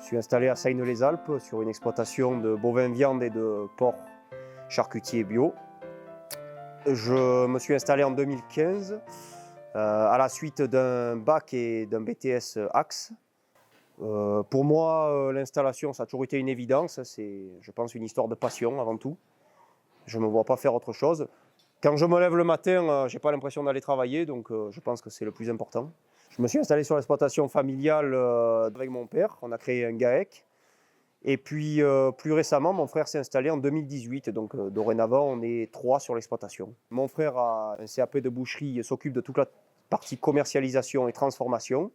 suis installé à Saines-les-Alpes sur une exploitation de bovins viande et de porc charcutier bio. Je me suis installé en 2015 à la suite d'un bac et d'un BTS Axe. Pour moi, l'installation, ça a toujours été une évidence. C'est, je pense, une histoire de passion avant tout. Je ne me vois pas faire autre chose. Quand je me lève le matin, je n'ai pas l'impression d'aller travailler, donc je pense que c'est le plus important. Je me suis installé sur l'exploitation familiale avec mon père. On a créé un GAEC. Et puis, plus récemment, mon frère s'est installé en 2018. Donc, dorénavant, on est 3 sur l'exploitation. Mon frère a un CAP de boucherie et s'occupe de toute la partie commercialisation et transformation,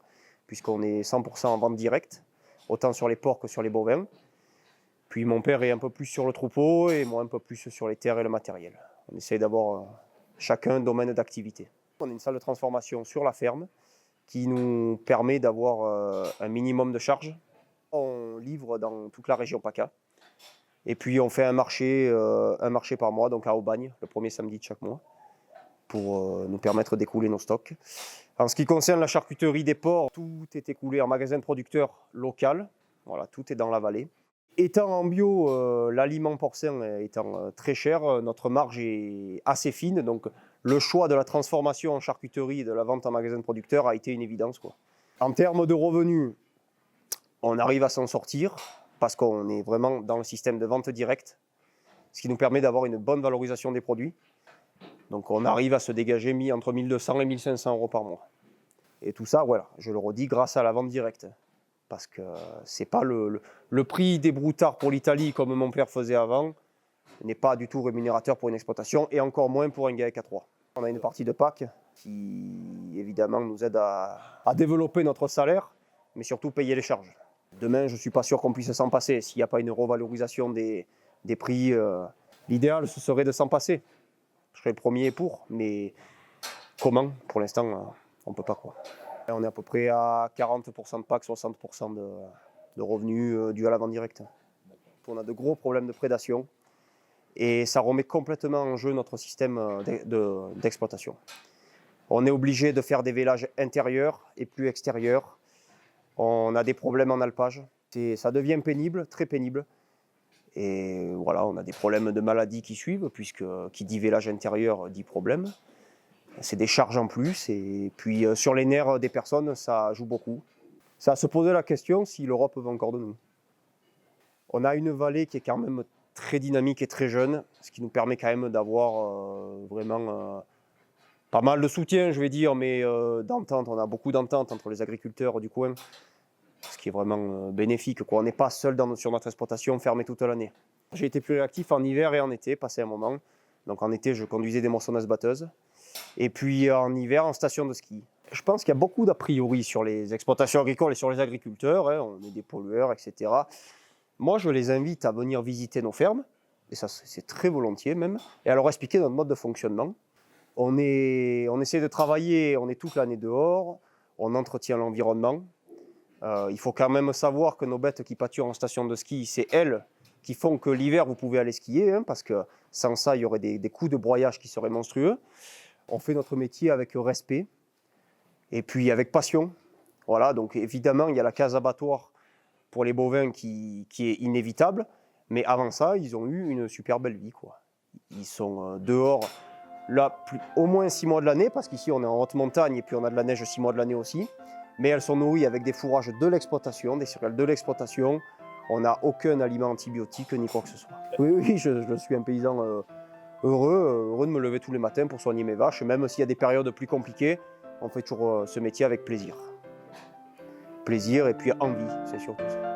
puisqu'on est 100% en vente directe, autant sur les porcs que sur les bovins. Puis, mon père est un peu plus sur le troupeau et moi un peu plus sur les terres et le matériel. On essaie d'avoir chacun un domaine d'activité. On a une salle de transformation sur la ferme qui nous permet d'avoir un minimum de charge. On livre dans toute la région PACA. Et puis on fait un marché par mois, donc à Aubagne, le premier samedi de chaque mois, pour nous permettre d'écouler nos stocks. En ce qui concerne la charcuterie des porcs, tout est écoulé en magasin de producteur local. Voilà, tout est dans la vallée. Étant en bio, l'aliment porcin étant très cher, notre marge est assez fine. Donc le choix de la transformation en charcuterie et de la vente en magasin de producteur a été une évidence, quoi. En termes de revenus, on arrive à s'en sortir parce qu'on est vraiment dans le système de vente directe, ce qui nous permet d'avoir une bonne valorisation des produits. Donc on arrive à se dégager entre 1 200 et 1 500 € par mois. Et tout ça, voilà, je le redis, grâce à la vente directe. Parce que c'est pas le prix des broutards pour l'Italie, comme mon père faisait avant, n'est pas du tout rémunérateur pour une exploitation, et encore moins pour un GAEC A3. On a une partie de PAC qui, évidemment, nous aide à développer notre salaire, mais surtout payer les charges. Demain, je ne suis pas sûr qu'on puisse s'en passer. S'il n'y a pas une revalorisation des prix, l'idéal, ce serait de s'en passer. Je serais le premier pour, mais comment? Pour l'instant, on ne peut pas, quoi. On est à peu près à 40% de PAC, 60% de revenus dus à la vente directe. On a de gros problèmes de prédation et ça remet complètement en jeu notre système d'exploitation. On est obligé de faire des vélages intérieurs et plus extérieurs. On a des problèmes en alpage. Ça devient pénible, très pénible. Et voilà, on a des problèmes de maladies qui suivent, puisque qui dit vélage intérieur dit problème. C'est des charges en plus. Et puis sur les nerfs des personnes, ça joue beaucoup. Ça a se poser la question si l'Europe veut encore de nous. On a une vallée qui est quand même très dynamique et très jeune, ce qui nous permet quand même d'avoir vraiment pas mal de soutien, je vais dire, mais d'entente. On a beaucoup d'entente entre les agriculteurs du coin, ce qui est vraiment bénéfique, quoi. On n'est pas seul sur notre exploitation, fermé toute l'année. J'ai été plus réactif en hiver et en été, passé un moment. Donc en été, je conduisais des moissonneuses-batteuses. Et puis en hiver, en station de ski. Je pense qu'il y a beaucoup d'a priori sur les exploitations agricoles et sur les agriculteurs. Hein, on est des pollueurs, etc. Moi, je les invite à venir visiter nos fermes, et ça, c'est très volontiers même, et à leur expliquer notre mode de fonctionnement. On essaie de travailler, on est toute l'année dehors, on entretient l'environnement. Il faut quand même savoir que nos bêtes qui pâturent en station de ski, c'est elles qui font que l'hiver, vous pouvez aller skier, hein, parce que sans ça, il y aurait des coûts de broyage qui seraient monstrueux. On fait notre métier avec respect et puis avec passion. Voilà, donc évidemment, il y a la case abattoir pour les bovins qui est inévitable, mais avant ça, ils ont eu une super belle vie, quoi. Ils sont dehors là, au moins 6 mois de l'année, parce qu'ici on est en haute montagne et puis on a de la neige 6 mois de l'année aussi, mais elles sont nourries avec des fourrages de l'exploitation, des céréales de l'exploitation. On n'a aucun aliment antibiotique ni quoi que ce soit. Oui, je suis un paysan heureux de me lever tous les matins pour soigner mes vaches, même s'il y a des périodes plus compliquées, on fait toujours ce métier avec plaisir. Plaisir et puis envie, c'est surtout ça.